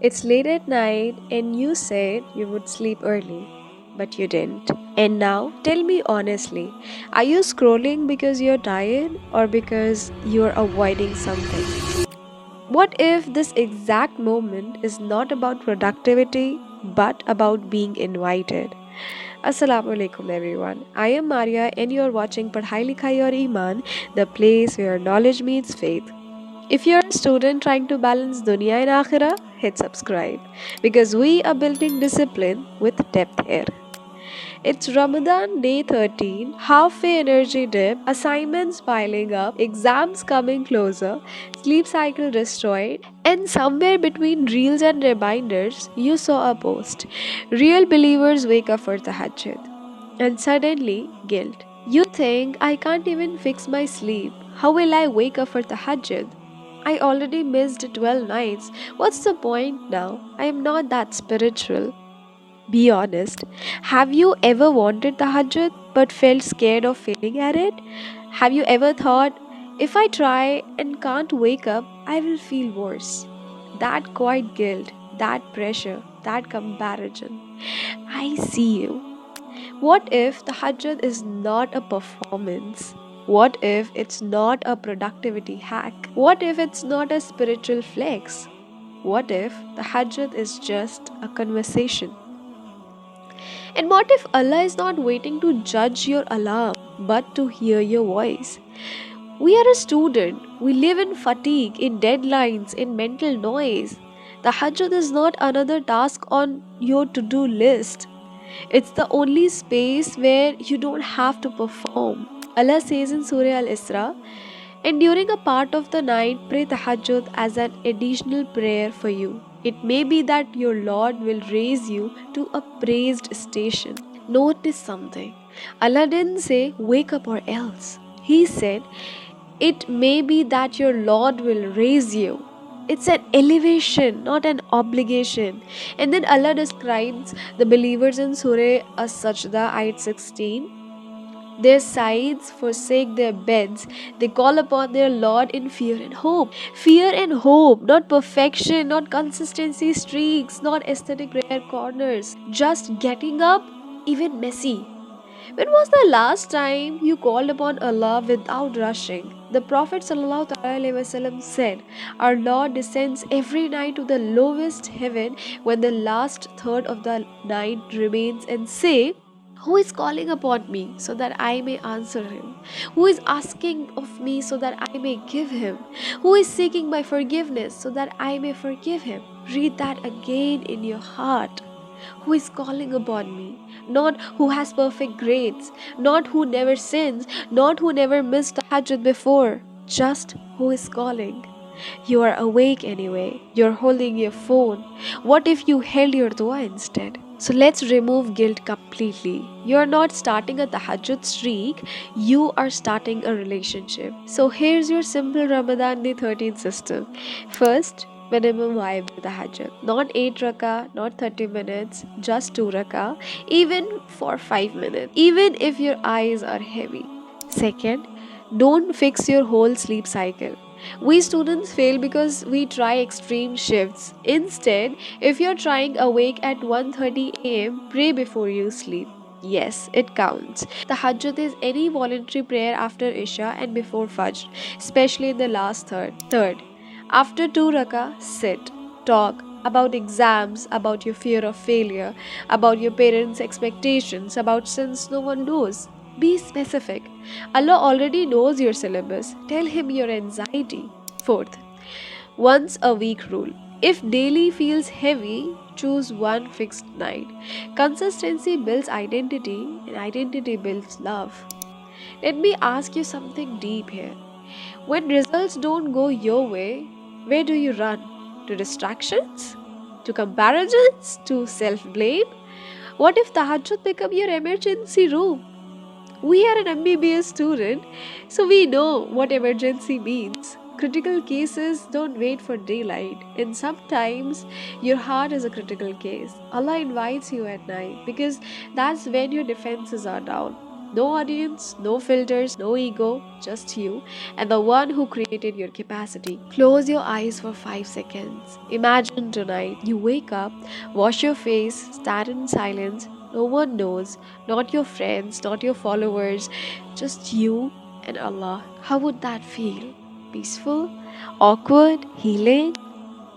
It's late at night and you said you would sleep early, but you didn't. And now, tell me honestly, are you scrolling because you're tired or because you're avoiding something? What if this exact moment is not about productivity but about being invited? Assalamu alaikum everyone. I am Maria and you're watching Padhai Likhai or Iman, the place where knowledge meets faith. If you're a student trying to balance dunya and akhirah, hit subscribe because we are building discipline with depth here. It's Ramadan day 13, halfway energy dip, assignments piling up, exams coming closer, sleep cycle destroyed, and somewhere between reels and reminders, you saw a post. Real believers wake up for tahajjud. And suddenly, guilt. You think I can't even fix my sleep. How will I wake up for tahajjud? I already missed 12 nights. What's the point now? I am not that spiritual. Be honest. Have you ever wanted tahajjud but felt scared of failing at it? Have you ever thought, if I try and can't wake up, I will feel worse? That quiet guilt, that pressure, that comparison. I see you. What if tahajjud is not a performance? What if it's not a productivity hack? What if it's not a spiritual flex? What if tahajjud is just a conversation? And what if Allah is not waiting to judge your alarm but to hear your voice? We are a student. We live in fatigue, in deadlines, in mental noise. Tahajjud is not another task on your to do list. It's the only space where you don't have to perform. Allah says in Surah Al Isra, and during a part of the night, pray tahajjud as an additional prayer for you. It may be that your Lord will raise you to a praised station. Notice something. Allah didn't say, wake up or else. He said, it may be that your Lord will raise you. It's an elevation, not an obligation. And then Allah describes the believers in Surah As-Sajda, ayat 16. Their sides forsake their beds. They call upon their Lord in fear and hope. Fear and hope, not perfection, not consistency streaks, not aesthetic rare corners. Just getting up, even messy. When was the last time you called upon Allah without rushing? The Prophet ﷺ said, our Lord descends every night to the lowest heaven when the last third of the night remains and say, who is calling upon me so that I may answer him? Who is asking of me so that I may give him? Who is seeking my forgiveness so that I may forgive him? Read that again in your heart. Who is calling upon me? Not who has perfect grades, not who never sins, not who never missed tahajjud before, just who is calling. You are awake anyway. You're holding your phone. What if you held your dua instead? So let's remove guilt completely. You're not starting a tahajjud streak, you are starting a relationship. So here's your simple Ramadan Day 13 system. First, minimum viable tahajjud. Not 8 rakah, not 30 minutes, just 2 rakah, even for 5 minutes, even if your eyes are heavy. Second, don't fix your whole sleep cycle. We students fail because we try extreme shifts. Instead, if you're trying awake at 1:30 am, pray before you sleep. Yes, it counts. Tahajjud is any voluntary prayer after Isha and before Fajr, especially in the last third. Third, after 2 rakah, sit, talk about exams, about your fear of failure, about your parents' expectations, about sins no one knows. Be specific. Allah already knows your syllabus. Tell Him your anxiety. Fourth, once a week rule. If daily feels heavy, choose one fixed night. Consistency builds identity, and identity builds love. Let me ask you something deep here. When results don't go your way, where do you run? To distractions? To comparisons? To self blame? What if tahajjud become your emergency room? We are an MBBS student, so we know what emergency means. Critical cases don't wait for daylight, and sometimes your heart is a critical case. Allah invites you at night because that's when your defenses are down. No audience, no filters, no ego, just you and the one who created your capacity. Close your eyes for 5 seconds. Imagine tonight you wake up, wash your face, stand in silence. No one knows, not your friends, not your followers, just you and Allah. How would that feel? Peaceful? Awkward? Healing?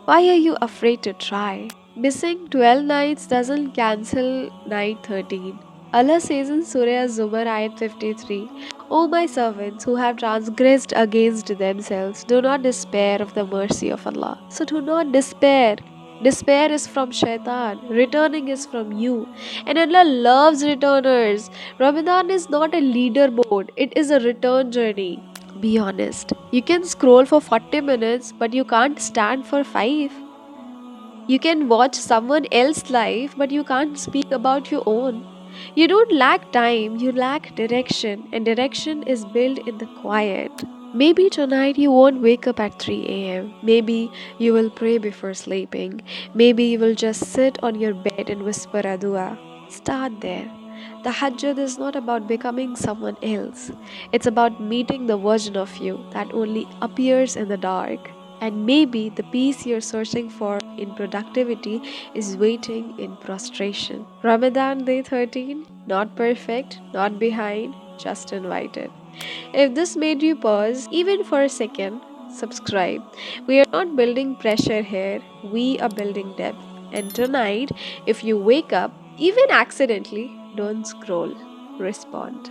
Why are you afraid to try? Missing 12 nights doesn't cancel night 13. Allah says in Surah Zumar ayat 53, O my servants who have transgressed against themselves, do not despair of the mercy of Allah. So do not despair. Despair is from shaitan, returning is from you. And Allah loves returners. Ramadan is not a leaderboard, it is a return journey. Be honest. You can scroll for 40 minutes, but you can't stand for 5. You can watch someone else's life, but you can't speak about your own. You don't lack time, you lack direction, and direction is built in the quiet. Maybe tonight you won't wake up at 3 a.m. Maybe you will pray before sleeping. Maybe you will just sit on your bed and whisper a dua. Start there. The Hajjat is not about becoming someone else. It's about meeting the version of you that only appears in the dark. And maybe the peace you're searching for in productivity is waiting in prostration. Ramadan Day 13, not perfect, not behind, just invited. If this made you pause, even for a second, subscribe. We are not building pressure here, we are building depth. And tonight, if you wake up, even accidentally, don't scroll, respond.